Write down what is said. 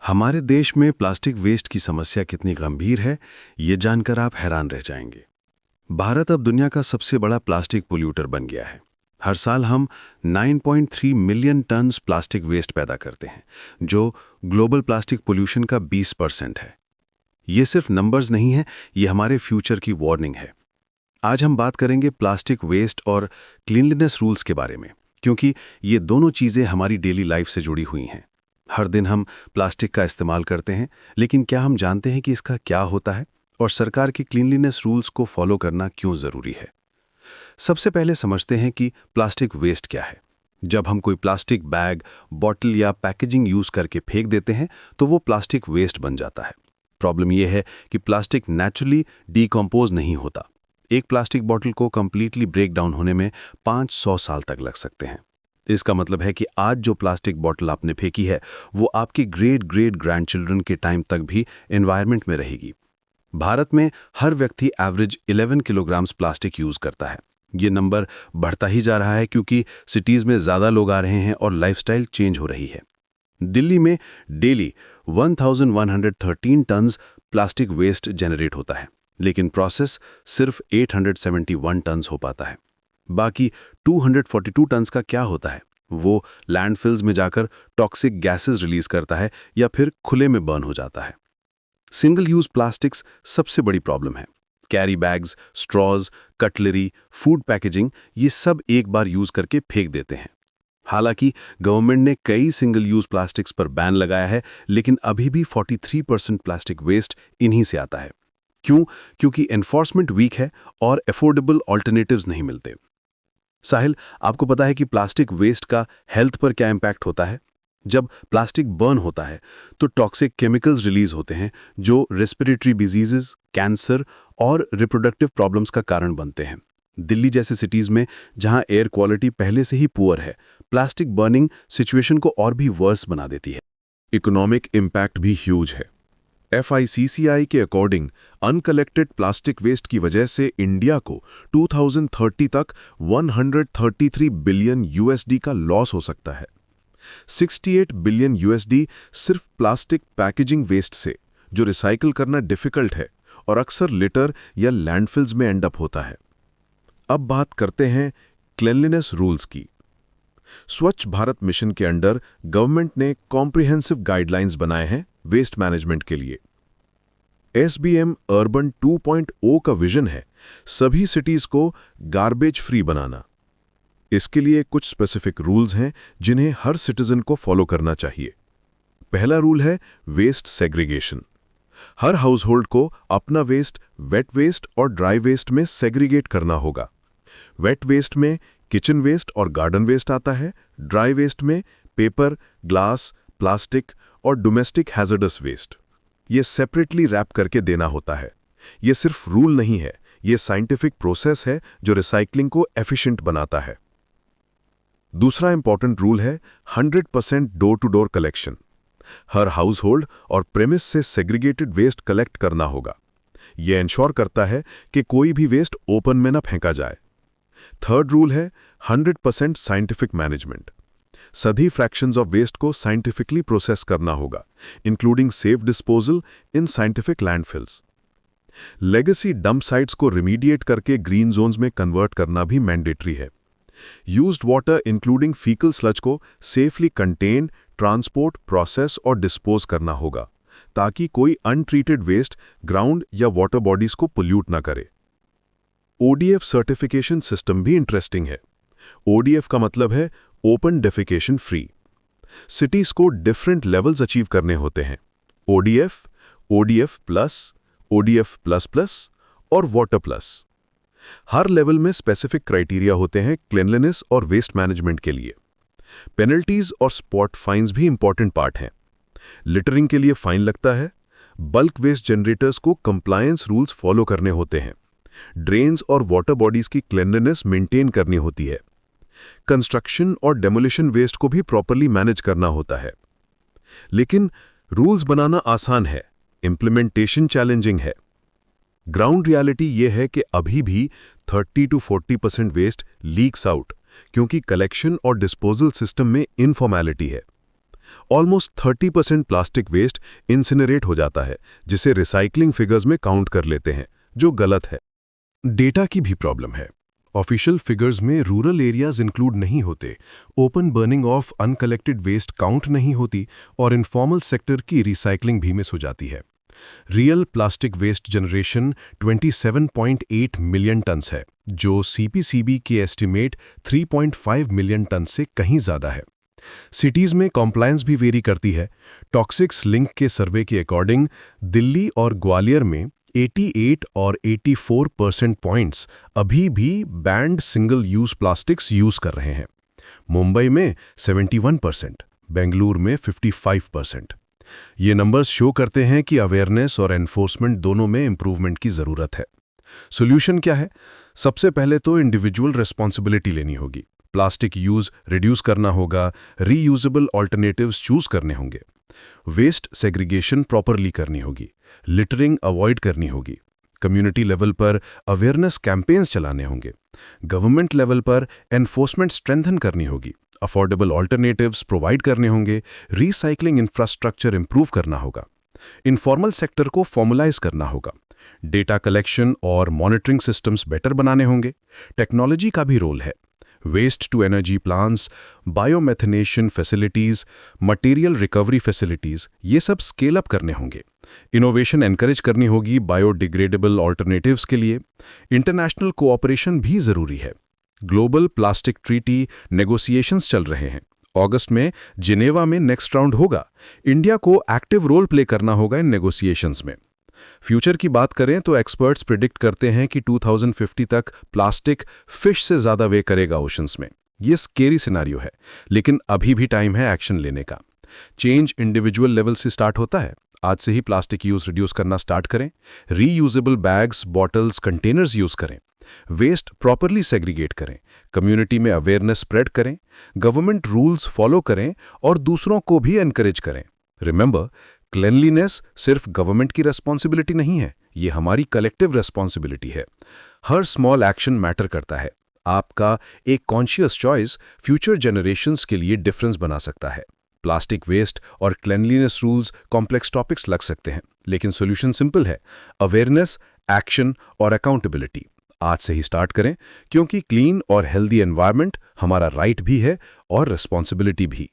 हमारे देश में प्लास्टिक वेस्ट की समस्या कितनी गंभीर है, ये जानकर आप हैरान रह जाएंगे। भारत अब दुनिया का सबसे बड़ा प्लास्टिक पोल्यूटर बन गया है। हर साल हम 9.3 मिलियन टन्स प्लास्टिक वेस्ट पैदा करते हैं, जो ग्लोबल प्लास्टिक पोल्यूशन का 20% है। ये सिर्फ नंबर्स नहीं है, ये हमारे फ्यूचर की वार्निंग है। आज हम बात करेंगे प्लास्टिक वेस्ट और क्लीनलीनेस रूल्स के बारे में, क्योंकि ये दोनों चीज़ें हमारी डेली लाइफ से जुड़ी हुई हैं। हर दिन हम प्लास्टिक का इस्तेमाल करते हैं, लेकिन क्या हम जानते हैं कि इसका क्या होता है और सरकार के क्लीनलीनेस रूल्स को फॉलो करना क्यों ज़रूरी है? सबसे पहले समझते हैं कि प्लास्टिक वेस्ट क्या है। जब हम कोई प्लास्टिक बैग, बॉटल या पैकेजिंग यूज़ करके फेंक देते हैं, तो वो प्लास्टिक वेस्ट बन जाता है। प्रॉब्लम यह है कि प्लास्टिक नेचुरली डिकम्पोज नहीं होता। एक प्लास्टिक बॉटल को कंप्लीटली ब्रेक डाउन होने में 500 साल तक लग सकते हैं। इसका मतलब है कि आज जो प्लास्टिक बॉटल आपने फेंकी है, वो आपके ग्रेट ग्रेट ग्रैंडचिल्ड्रन के टाइम तक भी एनवायरनमेंट में रहेगी। भारत में हर व्यक्ति एवरेज 11 किलोग्राम्स प्लास्टिक यूज करता है। ये नंबर बढ़ता ही जा रहा है क्योंकि सिटीज में ज़्यादा लोग आ रहे हैं और लाइफस्टाइल चेंज हो रही है। दिल्ली में daily 1113 tons plastic waste generate होता है, लेकिन प्रोसेस सिर्फ 871 टन्स हो पाता है। बाकी 242 टन्स का क्या होता है? वो लैंडफिल्स में जाकर टॉक्सिक गैसेस रिलीज करता है या फिर खुले में बर्न हो जाता है। सिंगल यूज प्लास्टिक्स सबसे बड़ी प्रॉब्लम है। Carry bags, straws, cutlery, food packaging, ये सब एक बार यूज करके फेंक देते हैं। हालांकि गवर्नमेंट ने कई सिंगल यूज प्लास्टिक्स पर बैन लगाया है, लेकिन अभी भी 43% प्लास्टिक वेस्ट इन्हीं से आता है। क्यों? क्योंकि एनफोर्समेंट वीक है और अफोर्डेबल ऑल्टरनेटिव्स नहीं मिलते। साहिल, आपको पता है कि प्लास्टिक वेस्ट का हेल्थ पर क्या इम्पैक्ट होता है? जब प्लास्टिक बर्न होता है तो टॉक्सिक केमिकल्स रिलीज होते हैं जो रेस्पिरेटरी डिजीजेस, कैंसर और रिप्रोडक्टिव प्रॉब्लम्स का कारण बनते हैं। दिल्ली जैसे सिटीज में जहां एयर क्वालिटी पहले से ही पुअर है, प्लास्टिक बर्निंग सिचुएशन को और भी वर्स बना देती है। इकोनॉमिक इम्पैक्ट भी ह्यूज है। FICCI के अकॉर्डिंग अनकलेक्टेड प्लास्टिक वेस्ट की वजह से इंडिया को 2030 तक 133 बिलियन USD का लॉस हो सकता है। 68 बिलियन USD सिर्फ प्लास्टिक पैकेजिंग वेस्ट से, जो रिसाइकिल करना डिफिकल्ट है और अक्सर लिटर या लैंडफिल्स में एंड अप होता है। अब बात करते हैं क्लीनलीनेस रूल्स की। स्वच्छ भारत मिशन के अंडर गवर्नमेंट ने कॉम्प्रिहेंसिव गाइडलाइंस बनाए हैं वेस्ट मैनेजमेंट के लिए। SBM अर्बन 2.0 का विजन है सभी सिटीज को गार्बेज फ्री बनाना। इसके लिए कुछ स्पेसिफिक रूल्स हैं जिन्हें हर सिटीजन को फॉलो करना चाहिए। पहला रूल है वेस्ट सेग्रीगेशन। हर हाउसहोल्ड को अपना वेस्ट वेट वेस्ट और ड्राई वेस्ट में सेग्रीगेट करना होगा। वेट वेस्ट में किचन वेस्ट और गार्डन वेस्ट आता है। ड्राई वेस्ट में पेपर, ग्लास, प्लास्टिक और डोमेस्टिक हैजर्डस वेस्ट। ये सेपरेटली रैप करके देना होता है। ये सिर्फ रूल नहीं है, ये साइंटिफिक प्रोसेस है जो रिसाइकलिंग को एफिशिएंट बनाता है। दूसरा इंपॉर्टेंट रूल है 100% डोर टू डोर कलेक्शन। हर हाउसहोल्ड और प्रेमिस से सेग्रीगेटेड वेस्ट कलेक्ट करना होगा। यह इंश्योर करता है कि कोई भी वेस्ट ओपन में न फेंका जाए। थर्ड रूल है 100% साइंटिफिक मैनेजमेंट। सभी फ्रैक्शंस ऑफ वेस्ट को साइंटिफिकली प्रोसेस करना होगा, including safe disposal in scientific landfills. Legacy dump sites को रिमीडिएट करके ग्रीन जोन्स में कन्वर्ट करना भी मैंडेटरी है। Used water including faecal sludge को सेफली कंटेन, ट्रांसपोर्ट, प्रोसेस और डिस्पोज करना होगा, ताकि कोई अनट्रीटेड वेस्ट ग्राउंड या वाटर बॉडीज को पोल्यूट ना करे। ODF सर्टिफिकेशन सिस्टम भी इंटरेस्टिंग है। ODF का मतलब है ओपन डेफिकेशन फ्री। सिटीज को डिफरेंट लेवल्स अचीव करने होते हैं: ODF, ODF plus, ODF plus plus और वाटर प्लस। हर लेवल में स्पेसिफिक क्राइटेरिया होते हैं क्लीनलीनेस और वेस्ट मैनेजमेंट के लिए। पेनल्टीज और स्पॉट फाइन्स भी इंपॉर्टेंट पार्ट हैं। लिटरिंग के लिए फाइन लगता है। बल्क वेस्ट जनरेटर्स को कंप्लायंस रूल्स फॉलो करने होते हैं। ड्रेन्स और वाटर बॉडीज की क्लीनलीनेस मेंटेन करनी होती है। कंस्ट्रक्शन और डेमोलिशन वेस्ट को भी प्रॉपर्ली मैनेज करना होता है। लेकिन रूल्स बनाना आसान है, इंप्लीमेंटेशन चैलेंजिंग है। ग्राउंड रियलिटी यह है कि अभी भी 30 to 40% वेस्ट लीक्स आउट, क्योंकि कलेक्शन और डिस्पोजल सिस्टम में इनफॉर्मेलिटी है। ऑलमोस्ट 30% प्लास्टिक वेस्ट इंसिनरेट हो जाता है, जिसे रिसाइकलिंग फिगर्स में काउंट कर लेते हैं, जो गलत है। डेटा की भी प्रॉब्लम है। ऑफिशियल फिगर्स में रूरल एरियाज इंक्लूड नहीं होते, open burning of uncollected waste count नहीं होती और इनफॉर्मल सेक्टर की रिसाइकलिंग भी मिस हो जाती है। Real plastic waste generation 27.8 million tons है, जो सीपीसीबी के एस्टिमेट 3.5 मिलियन टन से कहीं ज़्यादा है। सिटीज़ में कॉम्प्लायंस भी वेरी करती है। टॉक्सिक्स लिंक के सर्वे के अकॉर्डिंग दिल्ली और ग्वालियर में 88 और 84% पॉइंट्स अभी भी band single use plastics use कर रहे हैं। मुंबई में 71%, बेंगलुरु में 55%। ये नंबर्स शो करते हैं कि अवेयरनेस और एनफोर्समेंट दोनों में इंप्रूवमेंट की ज़रूरत है। सॉल्यूशन क्या है? सबसे पहले तो इंडिविजुअल रिस्पॉन्सिबिलिटी लेनी होगी। प्लास्टिक यूज रिड्यूस करना होगा, रीयूजेबल ऑल्टरनेटिव्स चूज करने होंगे, वेस्ट सेग्रीगेशन प्रॉपरली करनी होगी, लिटरिंग अवॉइड करनी होगी, कम्युनिटी लेवल पर अवेयरनेस कैंपेन्स चलाने होंगे, गवर्नमेंट लेवल पर एनफोर्समेंट स्ट्रेंथन करनी होगी, अफोर्डेबल ऑल्टरनेटिव्स प्रोवाइड करने होंगे, रीसाइक्लिंग इंफ्रास्ट्रक्चर इंप्रूव करना होगा, इनफॉर्मल सेक्टर को फॉर्मलाइज करना होगा, डेटा कलेक्शन और मॉनिटरिंग सिस्टम्स बेटर बनाने होंगे। टेक्नोलॉजी का भी रोल है। Waste to energy plants, biomethanation facilities, material recovery facilities, ये सब स्केल अप करने होंगे। इनोवेशन एनकरेज करनी होगी बायोडिग्रेडेबल ऑल्टरनेटिव्स के लिए। इंटरनेशनल कोऑपरेशन भी जरूरी है। ग्लोबल प्लास्टिक ट्रीटी नेगोशिएशंस चल रहे हैं। अगस्त में जिनेवा में नेक्स्ट राउंड होगा। इंडिया को एक्टिव रोल प्ले करना होगा इन नेगोशिएशंस में। फ्यूचर की बात करें तो एक्सपर्ट्स प्रिडिक्ट करते हैं कि 2050 तक प्लास्टिक फिश से ज़्यादा वे करेगा ओशंस में। ये स्केरी सिनारियो है, लेकिन अभी भी टाइम है एक्शन लेने का। चेंज इंडिविजुअल लेवल से स्टार्ट होता है। आज से ही प्लास्टिक यूज रिड्यूस करना स्टार्ट करें। Reusable bags, bottles, containers use करें। वेस्ट प्रॉपरली सेग्रीगेट करें। कम्युनिटी में अवेयरनेस स्प्रेड करें। गवर्नमेंट रूल्स फॉलो करें और दूसरों को भी एनकरेज करें। रिमेंबर, क्लेनलीनेस सिर्फ गवर्नमेंट की रेस्पॉन्सिबिलिटी नहीं है, ये हमारी कलेक्टिव रेस्पॉन्सिबिलिटी है। हर स्मॉल एक्शन मैटर करता है। आपका एक कॉन्शियस चॉइस फ्यूचर जनरेशंस के लिए डिफरेंस बना सकता है। प्लास्टिक वेस्ट और क्लेनलीनेस रूल्स कॉम्प्लेक्स टॉपिक्स लग सकते हैं, लेकिन सॉल्यूशन सिंपल है। अवेयरनेस, एक्शन और अकाउंटेबिलिटी। आज से ही स्टार्ट करें, क्योंकि क्लीन और हेल्दी एनवायरनमेंट हमारा राइट भी है और रिस्पॉन्सिबिलिटी भी।